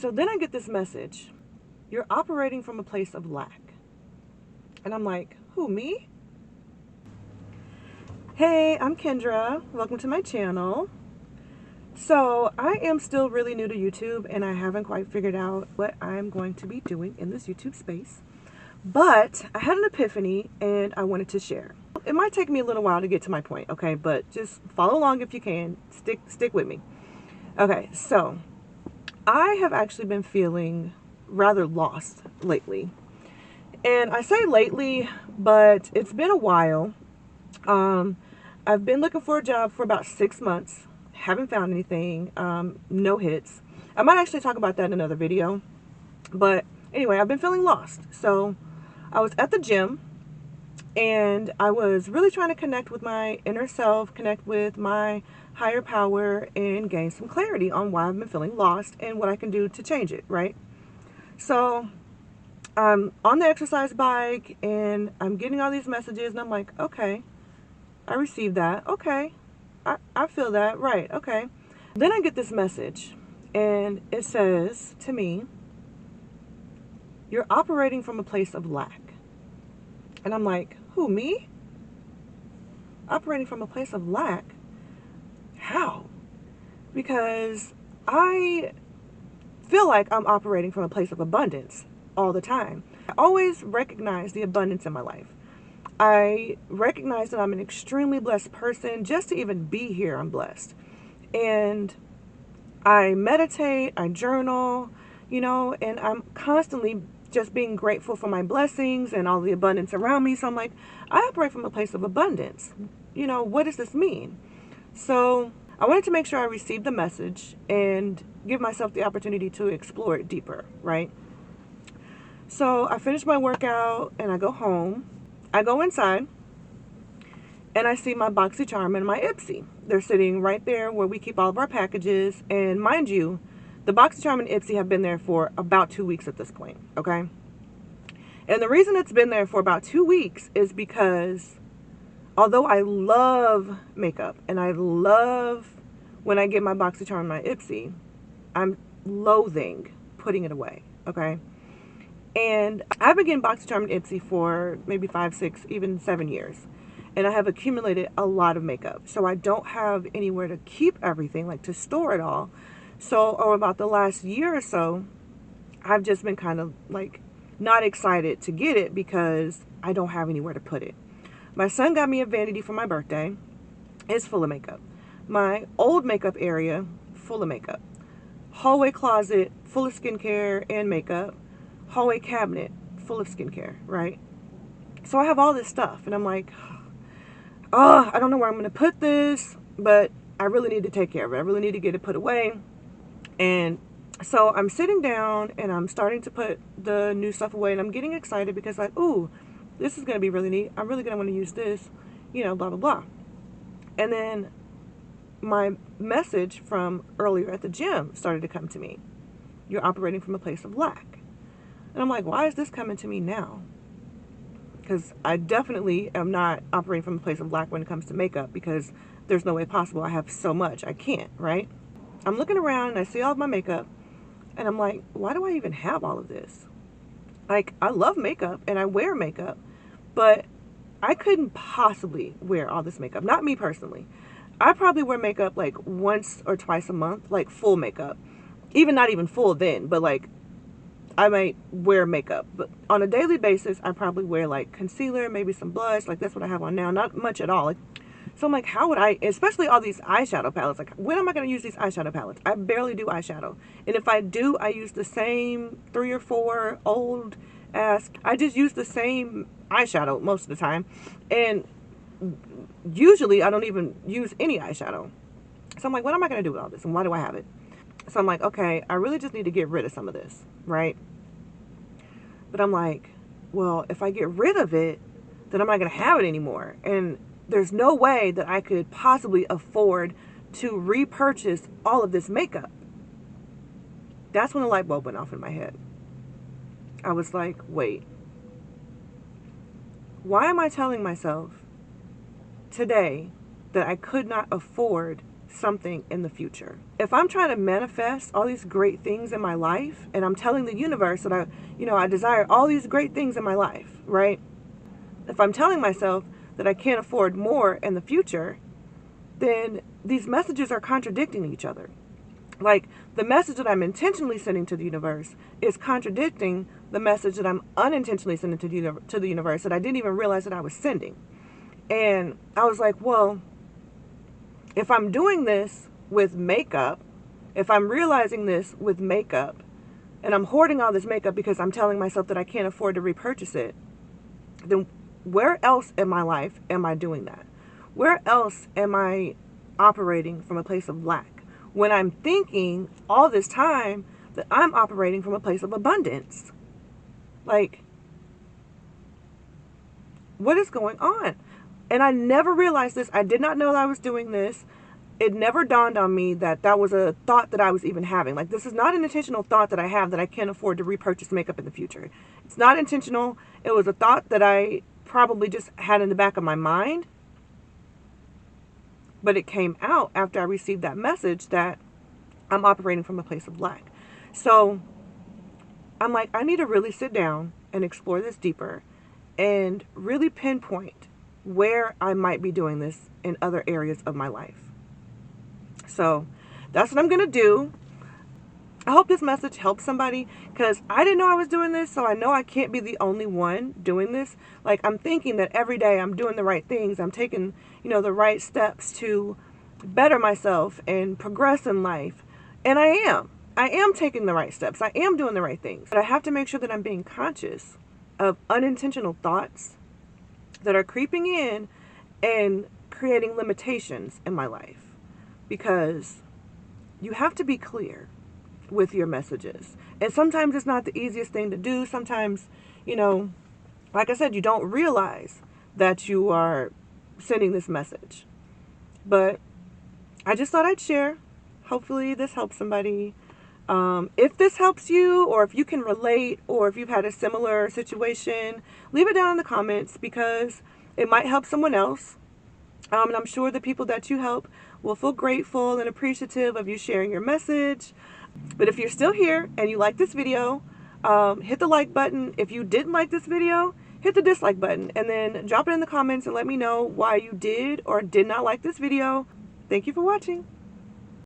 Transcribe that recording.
So then I get this message. You're operating from a place of lack. And I'm like, who, me? Hey, I'm Kendra. Welcome to my channel. So I am still really new to YouTube and I haven't quite figured out what I'm going to be doing in this YouTube space. But I had an epiphany and I wanted to share. It might take me a little while to get to my point, okay? But just follow along if you can. Stick with me. Okay, so I have actually been feeling rather lost lately. And I say lately, but it's been a while. I've been looking for a job for about 6 months. Haven't found anything. No hits. I might actually talk about that in another video. But anyway, I've been feeling lost. So I was at the gym and I was really trying to connect with my inner self, connect with my higher power, and gain some clarity on why I've been feeling lost and what I can do to change it, right? So I'm on the exercise bike and I'm getting all these messages and I'm like, okay, I received that. Okay, I feel that. Right. Okay. Then I get this message and it says to me, you're operating from a place of lack. And I'm like, who, me? Operating from a place of lack? How? Because I feel like I'm operating from a place of abundance all the time. I always recognize the abundance in my life. I recognize that I'm an extremely blessed person. Just to even be here, I'm blessed. And I meditate, I journal, and I'm constantly just being grateful for my blessings and all the abundance around me. So I'm like, I operate from a place of abundance. What does this mean? So I wanted to make sure I received the message and give myself the opportunity to explore it deeper, right? So I finish my workout and I go home. I go inside and I see my BoxyCharm and my Ipsy. They're sitting right there where we keep all of our packages. And mind you, the BoxyCharm and Ipsy have been there for about 2 weeks at this point, okay? And the reason it's been there for about 2 weeks is because although I love makeup and I love when I get my BoxyCharm and my Ipsy, I'm loathing putting it away, okay? And I've been getting BoxyCharm and Ipsy for maybe 5, 6, even 7 years. And I have accumulated a lot of makeup. So I don't have anywhere to keep everything, like to store it all. So over about the last year or so, I've just been kind of like not excited to get it because I don't have anywhere to put it. My son got me a vanity for my birthday. It's full of makeup. My old makeup area, full of makeup. Hallway closet, full of skincare and makeup. Hallway cabinet, full of skincare, right? So I have all this stuff and I'm like, oh, I don't know where I'm going to put this, but I really need to take care of it. I really need to get it put away. And so I'm sitting down and I'm starting to put the new stuff away and I'm getting excited because like, ooh, this is going to be really neat. I'm really going to want to use this, blah, blah, blah. And then my message from earlier at the gym started to come to me. You're operating from a place of lack. And I'm like, why is this coming to me now? Because I definitely am not operating from a place of lack when it comes to makeup because there's no way possible. I have so much. I can't, right? I'm looking around and I see all of my makeup and I'm like, why do I even have all of this? Like, I love makeup and I wear makeup, but I couldn't possibly wear all this makeup. Not me personally. I probably wear makeup like once or twice a month, like full makeup. Even not even full then, but like I might wear makeup, but on a daily basis, I probably wear like concealer, maybe some blush. Like that's what I have on now. Not much at all. So I'm like, how would I, especially all these eyeshadow palettes, like when am I going to use these eyeshadow palettes? I barely do eyeshadow. And if I do, I use the same 3 or 4 old ass, I just use the same eyeshadow most of the time. And usually I don't even use any eyeshadow. So I'm like, what am I going to do with all this? And why do I have it? So I'm like, okay, I really just need to get rid of some of this, right? But I'm like, well, if I get rid of it, then I'm not going to have it anymore. And there's no way that I could possibly afford to repurchase all of this makeup. That's when the light bulb went off in my head. I was like, wait, why am I telling myself today that I could not afford something in the future. If I'm trying to manifest all these great things in my life and I'm telling the universe that I desire all these great things in my life, right? If I'm telling myself that I can't afford more in the future, then these messages are contradicting each other. Like, the message that I'm intentionally sending to the universe is contradicting the message that I'm unintentionally sending to the universe that I didn't even realize that I was sending. And I was like, well, if I'm doing this with makeup, if I'm realizing this with makeup, and I'm hoarding all this makeup because I'm telling myself that I can't afford to repurchase it, then where else in my life am I doing that? Where else am I operating from a place of lack when I'm thinking all this time that I'm operating from a place of abundance? Like, what is going on? And I never realized this. I did not know that I was doing this. It never dawned on me that that was a thought that I was even having. Like, this is not an intentional thought that I have that I can't afford to repurchase makeup in the future. It's not intentional. It was a thought that I probably just had in the back of my mind. But it came out after I received that message that I'm operating from a place of lack. So I'm like, I need to really sit down and explore this deeper and really pinpoint where I might be doing this in other areas of my life. So that's what I'm going to do. I hope this message helps somebody, because I didn't know I was doing this, so I know I can't be the only one doing this. Like, I'm thinking that every day I'm doing the right things. I'm taking, the right steps to better myself and progress in life. And I am. I am taking the right steps. I am doing the right things. But I have to make sure that I'm being conscious of unintentional thoughts that are creeping in and creating limitations in my life. Because you have to be clear with your messages. And sometimes it's not the easiest thing to do. Sometimes, like I said, you don't realize that you are sending this message. But I just thought I'd share. Hopefully this helps somebody. If this helps you, or if you can relate, or if you've had a similar situation, leave it down in the comments, because it might help someone else. And I'm sure the people that you help will feel grateful and appreciative of you sharing your message. But if you're still here and you like this video, hit the like button. If you didn't like this video, hit the dislike button, and then drop it in the comments and let me know why you did or did not like this video. Thank you for watching.